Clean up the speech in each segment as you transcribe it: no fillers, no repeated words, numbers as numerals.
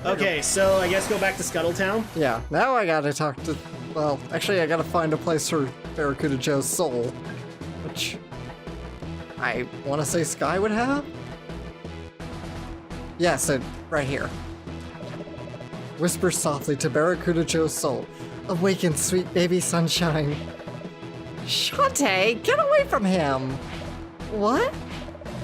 Okay, so I guess go back to Scuttletown. Yeah, now I gotta talk to... Well, actually I gotta find a place for Barracuda Joe's soul. Which... I want to say Sky would have? Yes, right here. Whisper softly to Barracuda Joe's soul. Awaken, sweet baby sunshine. Shantae, get away from him! What?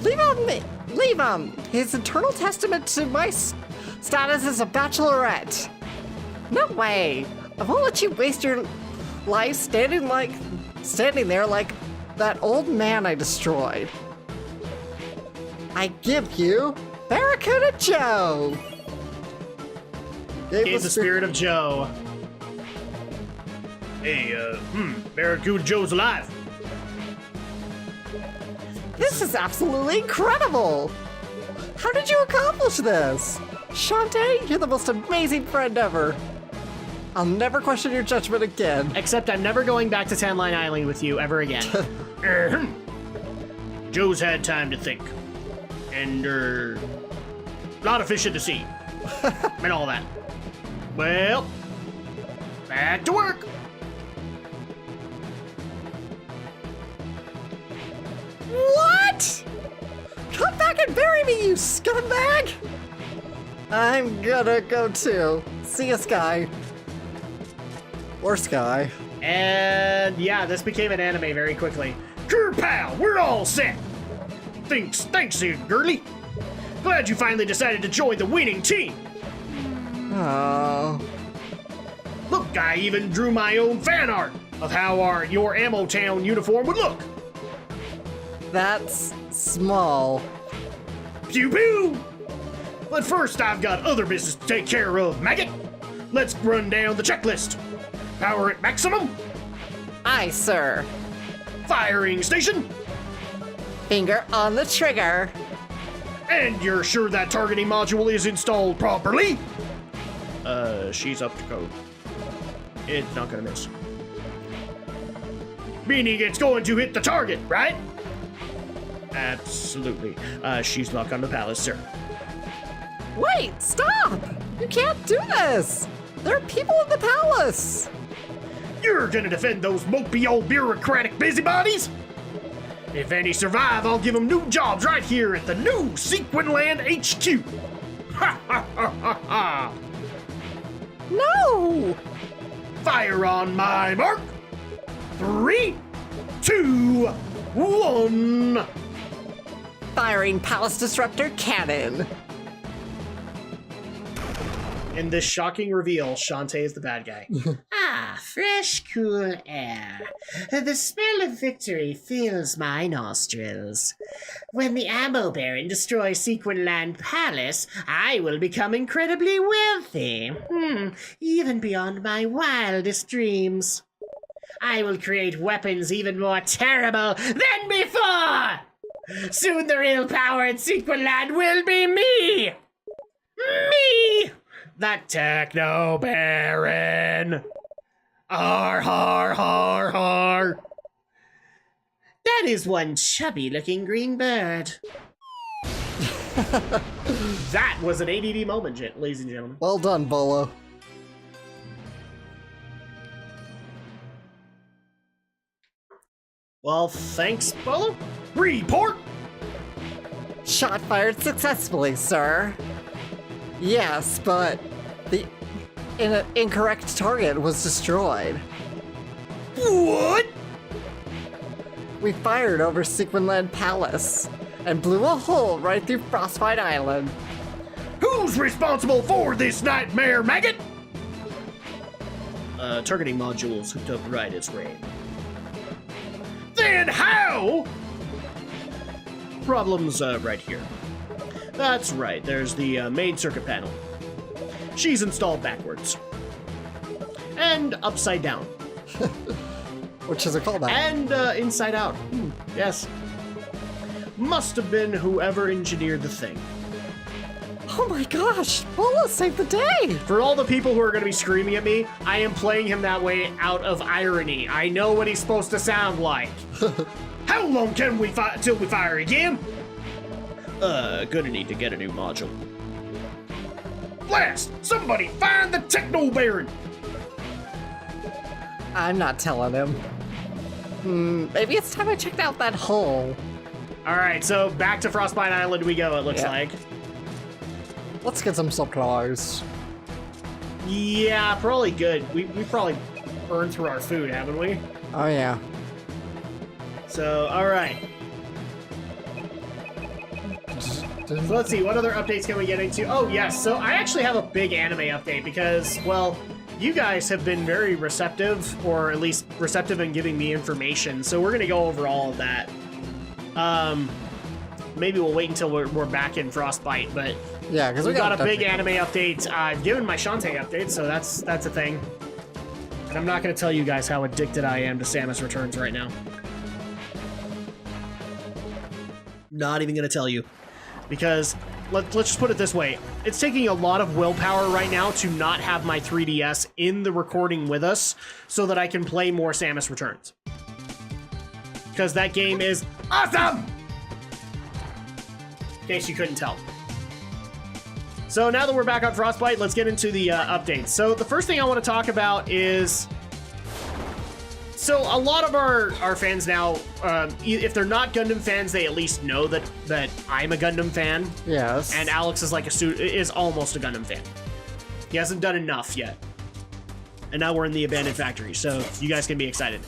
Leave him! Leave him! His eternal testament to my status as a bachelorette. No way! I won't let you waste your life standing there like that old man I destroyed. I give you Barracuda Joe! Gave the spirit of Joe. Hey, Barracuda Joe's alive. This is absolutely incredible! How did you accomplish this? Shantae, you're the most amazing friend ever. I'll never question your judgment again. Except I'm never going back to Tan Line Island with you ever again. Joe's had time to think. And, a lot of fish in the sea. And all that. Well, back to work. What? Come back and bury me, you scumbag! I'm gonna go too. See ya, Sky. Or Sky. And yeah, this became an anime very quickly. Kerpow, we're all set. Thanks, girly. Glad you finally decided to join the winning team. Oh. Look, I even drew my own fan art of how your Ammo Town uniform would look. That's small. Pew pew! But first, I've got other business to take care of, maggot. Let's run down the checklist. Power at maximum. Aye, sir. Firing station. Finger on the trigger. And you're sure that targeting module is installed properly? She's up to code. It's not gonna miss. Meaning it's going to hit the target, right? Absolutely. She's locked on the palace, sir. Wait, stop! You can't do this! There are people in the palace! You're gonna defend those mopey old bureaucratic busybodies? If any survive, I'll give them new jobs right here at the new Sequinland HQ. Ha ha ha ha ha! No! Fire on my mark. 3, 2, 1. Firing palace disruptor cannon. In this shocking reveal, Shantae is the bad guy. Fresh, cool air. The smell of victory fills my nostrils. When the Ammo Baron destroys Sequinland Palace, I will become incredibly wealthy. Even beyond my wildest dreams. I will create weapons even more terrible than before! Soon the real power in Sequinland will be me! Me! The Techno Baron! Har har har har! That is one chubby-looking green bird. That was an ADD moment, ladies and gentlemen. Well done, Bolo. Well, thanks, Bolo. Report! Shot fired successfully, sir. Yes, but the incorrect target was destroyed. What? We fired over Sequinland Palace and blew a hole right through Frostbite Island. Who's responsible for this nightmare, maggot? Targeting modules hooked up right as rain. Then how? Problem's right here. That's right, there's the main circuit panel. She's installed backwards. And upside down. Which is a callback. And inside out. Yes. Must have been whoever engineered the thing. Oh my gosh, Bolo saved the day! For all the people who are going to be screaming at me, I am playing him that way out of irony. I know what he's supposed to sound like. How long can we fight till we fire again? Gonna need to get a new module. blast! Somebody find the Techno Baron! I'm not telling him. Maybe it's time I checked out that hole. Alright, so back to Frostbite Island we go, it looks like. Let's get some supplies. Yeah, probably good. We probably burned through our food, haven't we? Oh, yeah. So, alright. So let's see, what other updates can we get into? Oh, yes, so I actually have a big anime update because, well, you guys have been very receptive, or at least receptive in giving me information, so we're going to go over all of that. Maybe we'll wait until we're back in Frostbite, but yeah, because we got a big anime update. I've given my Shantae update, so that's a thing. And I'm not going to tell you guys how addicted I am to Samus Returns right now. Not even going to tell you. Because, let's just put it this way. It's taking a lot of willpower right now to not have my 3DS in the recording with us so that I can play more Samus Returns. Because that game is awesome! In case you couldn't tell. So now that we're back on Frostbite, let's get into the updates. So the first thing I want to talk about is... So a lot of our fans now, if they're not Gundam fans, they at least know that I'm a Gundam fan. Yes. And Alex is is almost a Gundam fan. He hasn't done enough yet. And now we're in the abandoned factory, so you guys can be excited.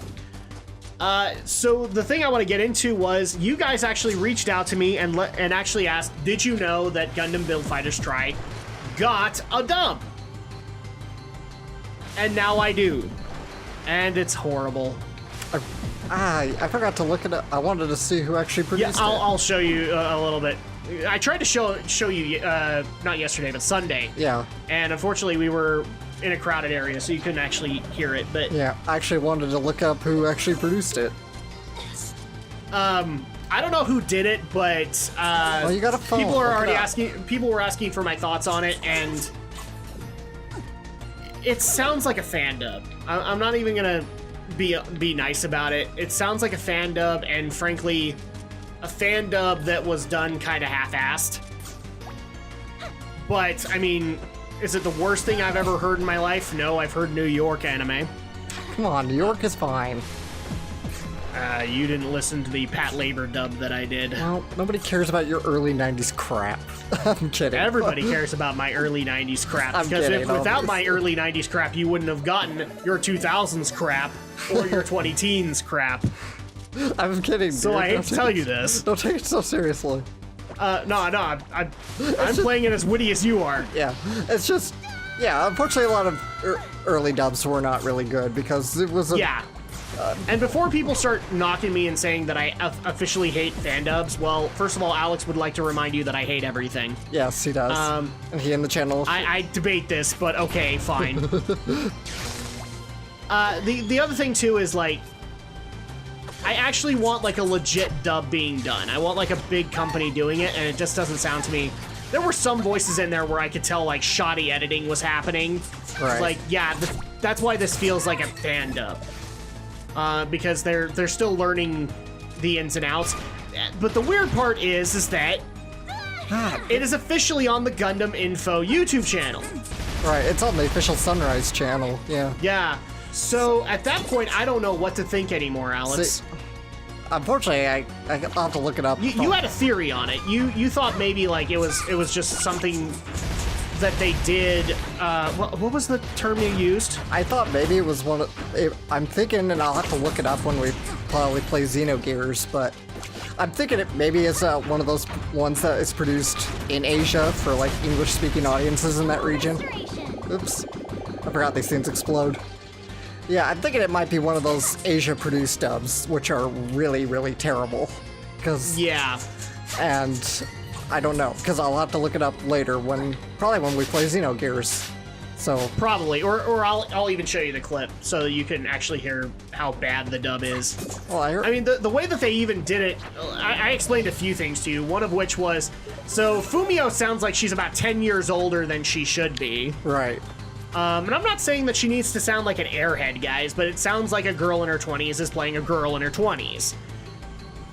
So the thing I want to get into was you guys actually reached out to me and actually asked, did you know that Gundam Build Fighters Try got a dub? And now I do. And it's horrible. I forgot to look at it. I wanted to see who actually produced it. I'll show you a little bit. I tried to show you, not yesterday, but Sunday. Yeah. And unfortunately, we were in a crowded area, so you couldn't actually hear it. But yeah, I actually wanted to look up who actually produced it. I don't know who did it, but well, you got a phone. People were asking for my thoughts on it, and it sounds like a fan dub. I'm not even gonna be nice about it. It sounds like a fan dub, and frankly, a fan dub that was done kind of half-assed. But I mean, is it the worst thing I've ever heard in my life? No, I've heard New York anime. Come on, New York is fine. You didn't listen to the Pat Labor dub that I did. Well, nobody cares about your early 90s crap. I'm kidding. Everybody cares about my early 90s crap. Because without my early 90s crap, you wouldn't have gotten your 2000s crap or your 20-teens crap. I'm kidding, dude. So I hate to tell you this. Don't take it so seriously. No, I'm playing it as witty as you are. Yeah, it's just... Yeah, unfortunately a lot of early dubs were not really good because it was a... Yeah. And before people start knocking me and saying that I officially hate fan dubs, well, first of all, Alex would like to remind you that I hate everything. Yes, he does. And he in the channel. I debate this, but okay, fine. The other thing, too, is, like, I actually want, like, a legit dub being done. I want, like, a big company doing it, and it just doesn't sound to me... There were some voices in there where I could tell, like, shoddy editing was happening. Right. Like, yeah, that's why this feels like a fan dub. Because they're still learning the ins and outs. But the weird part is that it is officially on the Gundam Info YouTube channel. Right, it's on the official Sunrise channel, yeah. Yeah, so at that point, I don't know what to think anymore, Alex. See, unfortunately, I'll have to look it up. You had a theory on it. You thought maybe like it was just something that they did. What was the term you used? I thought maybe it was one of... I'm thinking, and I'll have to look it up when we probably play Xenogears, but I'm thinking it maybe is one of those ones that is produced in Asia for like English-speaking audiences in that region. Oops. I forgot these things explode. Yeah, I'm thinking it might be one of those Asia-produced dubs, which are really, really terrible. Yeah. And I don't know, because I'll have to look it up later probably when we play Xenogears. So probably, or I'll even show you the clip so that you can actually hear how bad the dub is. Well, I mean, the way that they even did it, I explained a few things to you. One of which was, so Fumio sounds like she's about 10 years older than she should be. Right. And I'm not saying that she needs to sound like an airhead, guys, but it sounds like a girl in her 20s is playing a girl in her 20s.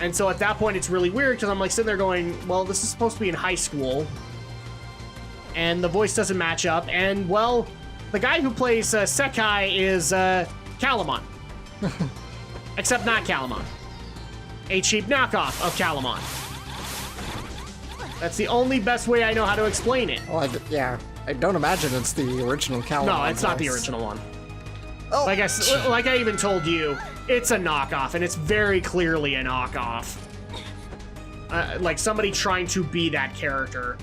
And so at that point, it's really weird because I'm like sitting there going, well, this is supposed to be in high school. and the voice doesn't match up. And, well, the guy who plays Sekai is Calamon. Except not Calamon. A cheap knockoff of Calamon. That's the only best way I know how to explain it. Well, yeah, I don't imagine it's the original Calamon. No, it's not the voice. original one. Oh. Like I even told you, it's a knockoff, and it's very clearly a knockoff. Like somebody trying to be that character.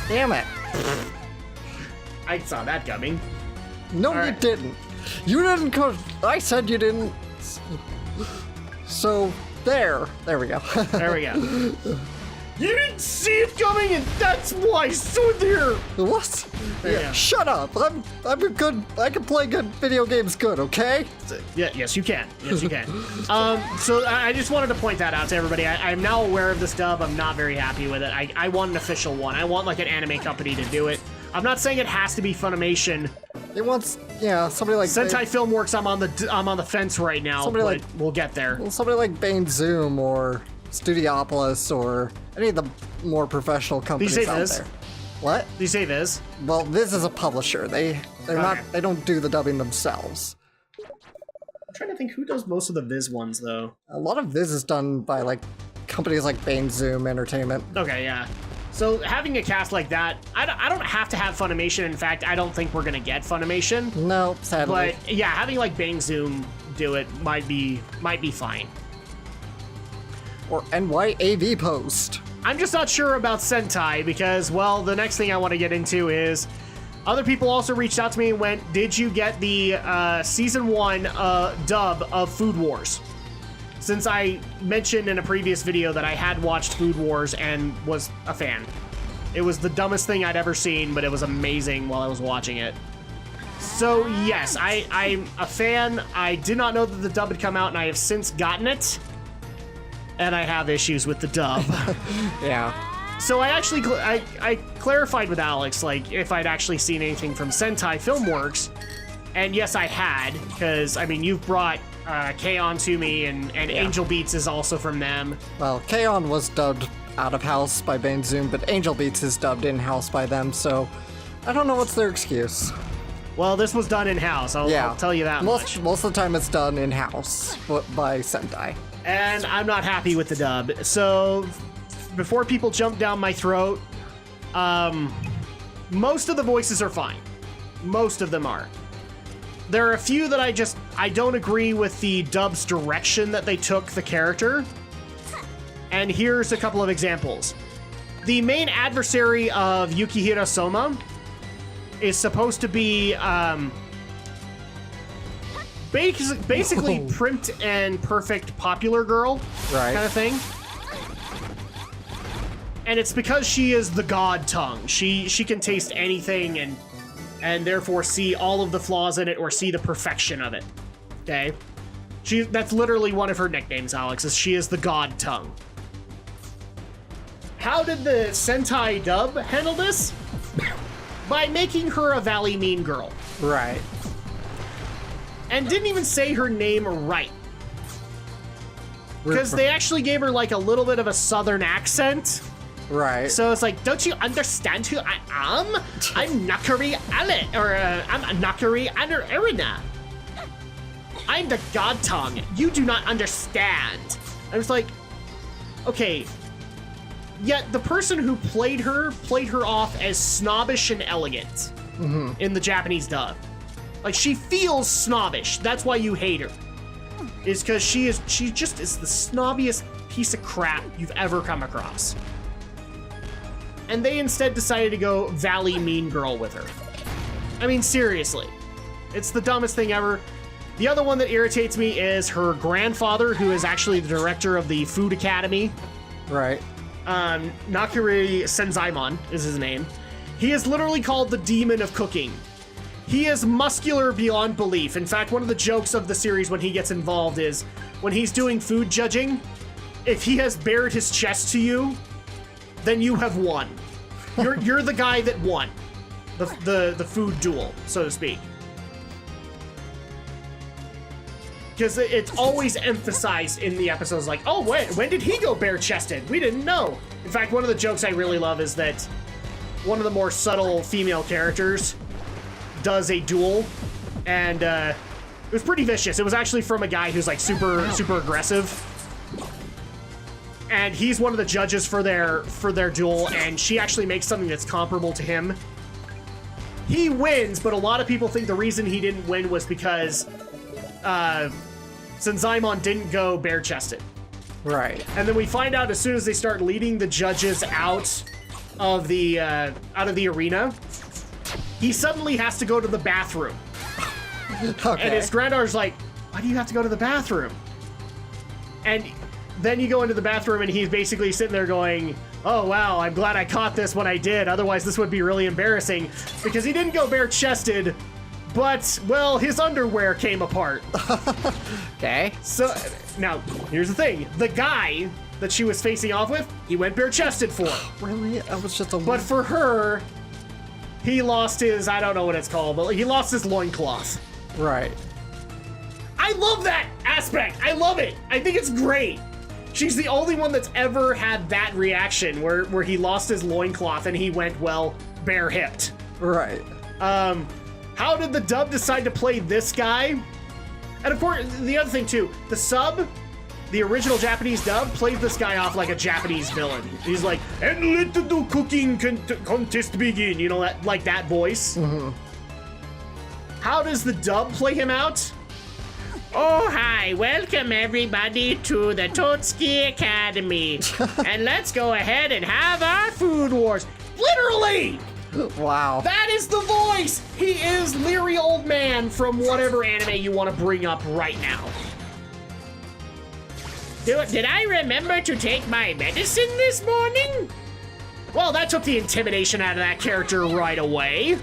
Damn it. I saw that coming. No, you right. didn't. You didn't I said you didn't. So, there we go. There we go. You didn't see it coming, and that's why I stood there. What? Yeah. Shut up. I'm a good, I can play good video games good, okay? Yeah, yes, you can. Yes, you can. So I just wanted to point that out to everybody. I'm now aware of this dub. I'm not very happy with it. I want an official one. I want like an anime company to do it. I'm not saying it has to be Funimation. It wants, yeah, somebody like Sentai Filmworks. I'm on the fence right now. Somebody but like- we'll get there. Well, somebody like Bane Zoom or Studiopolis or any of the more professional companies say out Viz? there. What? Do you say Viz? Well, Viz is a publisher. They're not. Okay. They don't do the dubbing themselves. I'm trying to think who does most of the Viz ones though. A lot of Viz is done by like companies like Bane Zoom Entertainment. Okay, yeah. So having a cast like that, I don't have to have Funimation. In fact, I don't think we're gonna get Funimation. No, sadly. But yeah, having like Bang Zoom do it might be fine. Or NY AV Post. I'm just not sure about Sentai because, well, the next thing I want to get into is other people also reached out to me and went, "Did you get the season 1 dub of Food Wars?" Since I mentioned in a previous video that I had watched Food Wars and was a fan. It was the dumbest thing I'd ever seen, but it was amazing while I was watching it. So yes, I'm a fan. I did not know that the dub had come out, and I have since gotten it. And I have issues with the dub. Yeah. So I actually I clarified with Alex, like, if I'd actually seen anything from Sentai Filmworks. And yes, I had, because, I mean, you've brought K-On! To me, and Angel Beats is also from them. Well, K-On! Was dubbed out of house by Bane Zoom, but Angel Beats is dubbed in house by them, so I don't know what's their excuse. Well, this was done in-house, I'll tell you that much. Most of the time it's done in-house by Sentai. And I'm not happy with the dub. So, before people jump down my throat, most of the voices are fine. Most of them are. There are a few that I don't agree with the dub's direction that they took the character. And here's a couple of examples. The main adversary of Yukihira Soma is supposed to be, basically Whoa. primped and perfect popular girl Right. kind of thing. And it's because she is the god tongue. She can taste anything and therefore see all of the flaws in it or see the perfection of it. Okay? That's literally one of her nicknames, Alex, is she is the god tongue. How did the Sentai dub handle this? By making her a Valley Mean Girl. Right. And didn't even say her name right. Because they actually gave her like a little bit of a southern accent. Right. So it's like, don't you understand who I am? I'm Nakari Ale, or I'm Nakari Arina. I'm the god tongue. You do not understand. I was like, okay. Yet the person who played her off as snobbish and elegant in the Japanese dub. Like, she feels snobbish. That's why you hate her. Is because she just is the snobbiest piece of crap you've ever come across. And they instead decided to go Valley Mean Girl with her. I mean, seriously. It's the dumbest thing ever. The other one that irritates me is her grandfather, who is actually the director of the Food Academy. Right. Nakiri Senzaimon is his name. He is literally called the Demon of Cooking. He is muscular beyond belief. In fact, one of the jokes of the series when he gets involved is when he's doing food judging, if he has bared his chest to you, then you have won. You're the guy that won the food duel, so to speak. Because it's always emphasized in the episodes like, oh, when did he go bare-chested? We didn't know. In fact, one of the jokes I really love is that one of the more subtle female characters does a duel, and it was pretty vicious. It was actually from a guy who's like super aggressive, and he's one of the judges for their duel, and she actually makes something that's comparable to him. He wins, but a lot of people think the reason he didn't win was because Senzaemon didn't go bare-chested. Right. And then we find out as soon as they start leading the judges out of the arena, he suddenly has to go to the bathroom. Okay. And his granddaughter's like, why do you have to go to the bathroom? And then you go into the bathroom and he's basically sitting there going, oh wow, I'm glad I caught this when I did, otherwise this would be really embarrassing, because he didn't go bare-chested, but, well, his underwear came apart. Okay. So, now, here's the thing. The guy that she was facing off with, he went bare-chested for. Really? That was just a... But for her, he lost his, I don't know what it's called, but he lost his loincloth. Right. I love that aspect. I love it. I think it's great. She's the only one that's ever had that reaction where he lost his loincloth and he went, well, bare-hipped. Right. How did the dub decide to play this guy? And of course, the other thing too, the sub, the original Japanese dub, played this guy off like a Japanese villain. He's like, and let the cooking contest begin, you know, like that voice. Mm-hmm. How does the dub play him out? Oh, hi. Welcome, everybody, to the Totsuki Academy. And let's go ahead and have our food wars. Literally! Wow. That is the voice! He is Leery Old Man from whatever anime you want to bring up right now. Did I remember to take my medicine this morning? Well, that took the intimidation out of that character right away.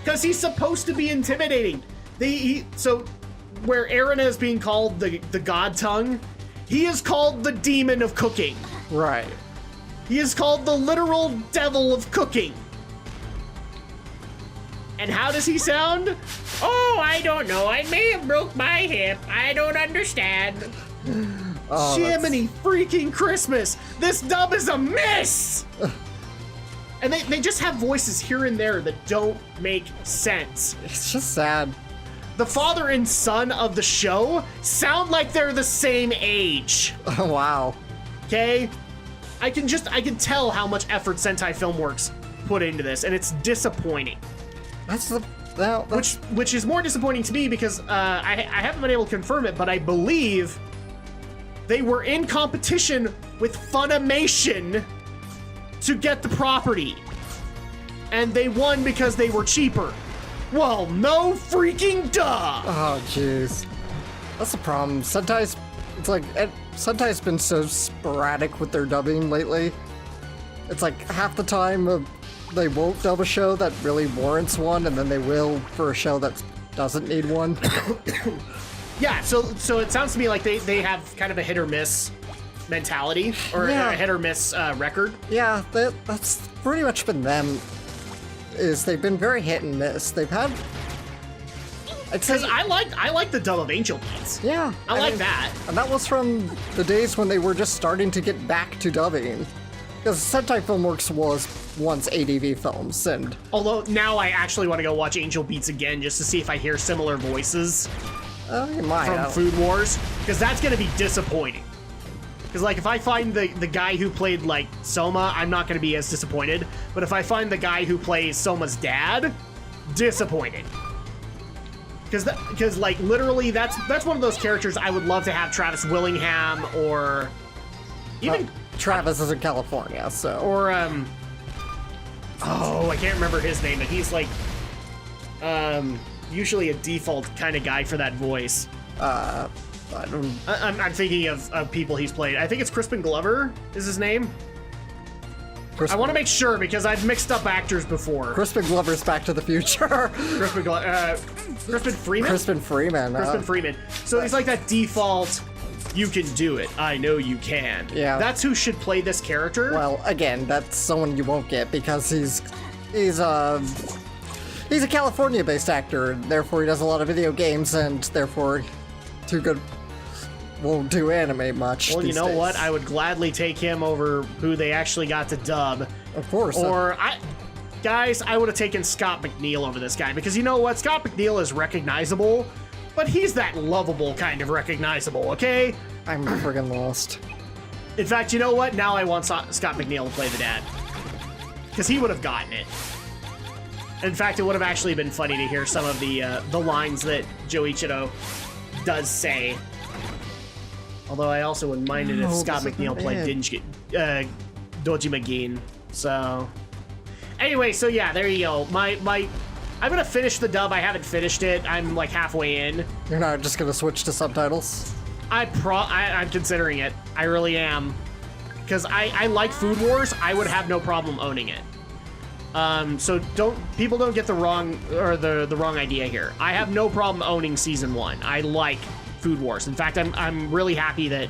Because he's supposed to be intimidating. So, where Erina is being called the God Tongue, he is called the Demon of Cooking. Right. He is called the literal devil of cooking. And how does he sound? Oh, I don't know. I may have broke my hip. I don't understand. Oh, Jiminy freaking Christmas! This dub is a miss! And they just have voices here and there that don't make sense. It's just sad. The father and son of the show sound like they're the same age. Oh, wow. Okay? I can tell how much effort Sentai Filmworks put into this, and it's disappointing. Which is more disappointing to me because I haven't been able to confirm it, but I believe they were in competition with Funimation to get the property, and they won because they were cheaper. Well, no freaking duh! Oh, jeez. That's the problem. Sentai's been so sporadic with their dubbing lately. It's like half the time they won't dub a show that really warrants one, and then they will for a show that doesn't need one. Yeah, so it sounds to me like they have kind of a hit or miss mentality, or Yeah. a hit or miss record. Yeah, that's pretty much been them. They've been very hit and miss. They've had... Because I like the dub of Angel Beats. Yeah. I like mean, that. And that was from the days when they were just starting to get back to dubbing. Because Sentai Filmworks was once ADV Films, and... Although now I actually want to go watch Angel Beats again just to see if I hear similar voices You might. from Food Wars, because that's going to be disappointing. Because, like, if I find the guy who played, like, Soma, I'm not going to be as disappointed. But if I find the guy who plays Soma's dad, disappointed. Because, like, literally, that's one of those characters I would love to have Travis Willingham, or even... Travis is in California, so... Or, oh, I can't remember his name, but he's, like, usually a default kind of guy for that voice. I don't... I'm thinking of people he's played. I think it's Crispin Glover is his name. I want to make sure because I've mixed up actors before. Crispin Glover's Back to the Future. Crispin Freeman? Crispin Freeman. Crispin Freeman. So he's like that default, you can do it, I know you can. Yeah. That's who should play this character. Well, again, that's someone you won't get because he's a California-based actor, and therefore he does a lot of video games, and therefore too good won't do anime much. Well, you these know days. what? I would gladly take him over who they actually got to dub. Of course. Guys, I would have taken Scott McNeil over this guy because you know what? Scott McNeil is recognizable, but he's that lovable kind of recognizable, okay? I'm friggin' lost. In fact, you know what? Now I want Scott McNeil to play the dad. Because he would have gotten it. In fact, it would have actually been funny to hear some of the lines that Joichiro does say. Although I also wouldn't mind it if Scott McNeil played Dojima Gin. So... Anyway, so yeah, there you go. I'm gonna finish the dub. I haven't finished it. I'm like halfway in. You're not just gonna switch to subtitles? I'm considering it. I really am. Because I like Food Wars. I would have no problem owning it. So people don't get the wrong idea here. I have no problem owning season 1. I like Food Wars. In fact, I'm really happy that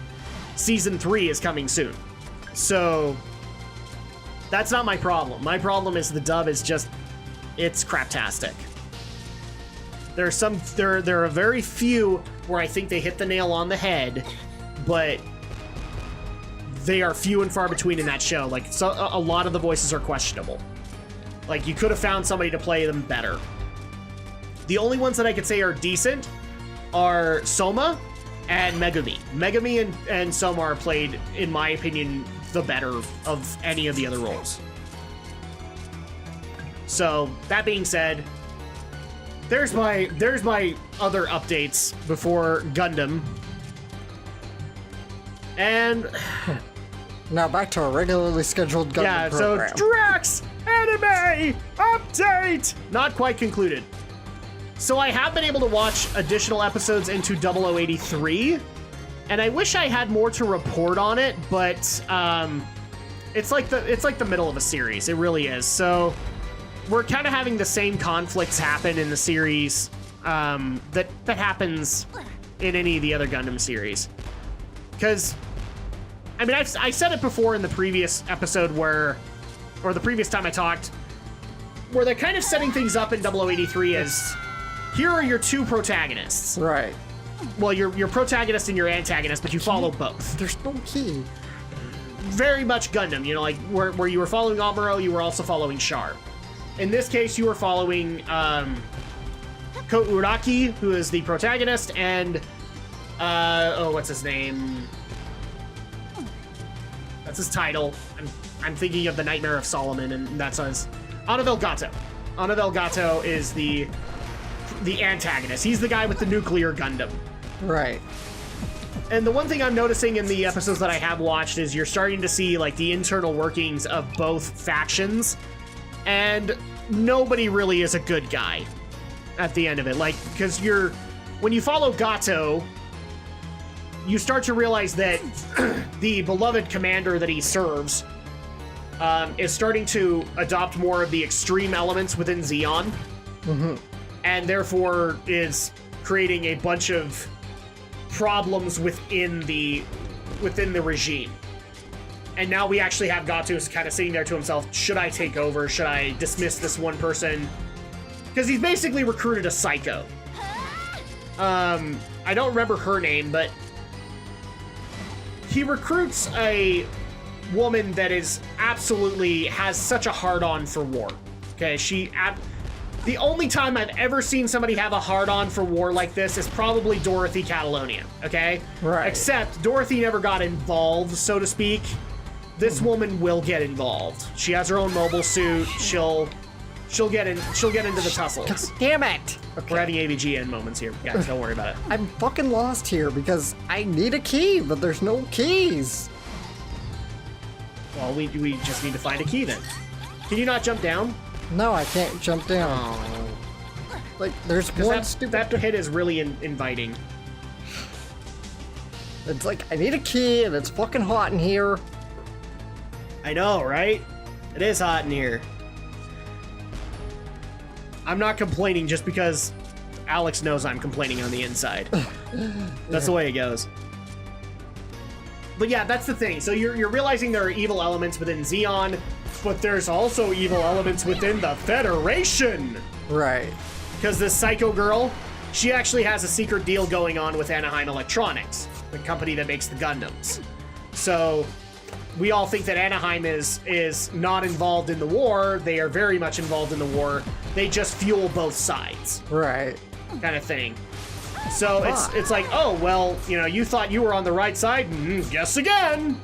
season 3 is coming soon. So that's not my problem. My problem is the dub is just, it's crap-tastic. There are very few where I think they hit the nail on the head, but they are few and far between in that show. Like, so a lot of the voices are questionable. Like, you could have found somebody to play them better. The only ones that I could say are decent are Soma and Megumi. Megumi and Soma are played, in my opinion, the better of any of the other roles. So, that being said, there's my other updates before Gundam. And now back to a regularly scheduled Gundam program. So drak&shadow update! Not quite concluded. So I have been able to watch additional episodes into 0083, and I wish I had more to report on it, but it's like the middle of a series. It really is. So we're kind of having the same conflicts happen in the series that happens in any of the other Gundam series. Because, I mean, I said it before in the previous episode or the previous time I talked, where they're kind of setting things up in 0083 as, here are your two protagonists. Right. Well, your protagonist and your antagonist, but you follow both. There's no key. Very much Gundam, you know, like where you were following Amuro, you were also following Char. In this case, you were following Ko Uraki, who is the protagonist, and what's his name? That's his title. I'm thinking of the Nightmare of Solomon, and that's his. Anavel Gato. Anavel Gato is the antagonist. He's the guy with the nuclear Gundam. Right. And the one thing I'm noticing in the episodes that I have watched is you're starting to see like the internal workings of both factions, and nobody really is a good guy at the end of it. Like, because when you follow Gato, you start to realize that the beloved commander that he serves is starting to adopt more of the extreme elements within Zeon, and therefore is creating a bunch of problems within the regime. And now we actually have Gato kind of sitting there to himself, should I take over? Should I dismiss this one person? Because he's basically recruited a psycho. I don't remember her name, but he recruits a woman that is absolutely has such a hard-on for war. Okay, the only time I've ever seen somebody have a hard-on for war like this is probably Dorothy Catalonia, okay? Right. Except Dorothy never got involved, so to speak. This woman will get involved. She has her own mobile suit. She'll get into the tussles. Damn it! Okay. We're having AVGN moments here, guys. Don't worry about it. I'm fucking lost here because I need a key, but there's no keys. Well, we just need to find a key then. Can you not jump down? No, I can't jump down. Oh. Like, there's one That pit is really inviting. It's like, I need a key, and it's fucking hot in here. I know, right? It is hot in here. I'm not complaining just because Alex knows I'm complaining on the inside. That's the way it goes. But yeah, that's the thing. So you're realizing there are evil elements within Zeon, but there's also evil elements within the Federation. Right. Because this psycho girl, she actually has a secret deal going on with Anaheim Electronics. the company that makes the Gundams. So we all think that Anaheim is not involved in the war. They are very much involved in the war. They just fuel both sides, Right. kind of thing. So it's like, oh, well, you know, you thought you were on the right side. Guess again.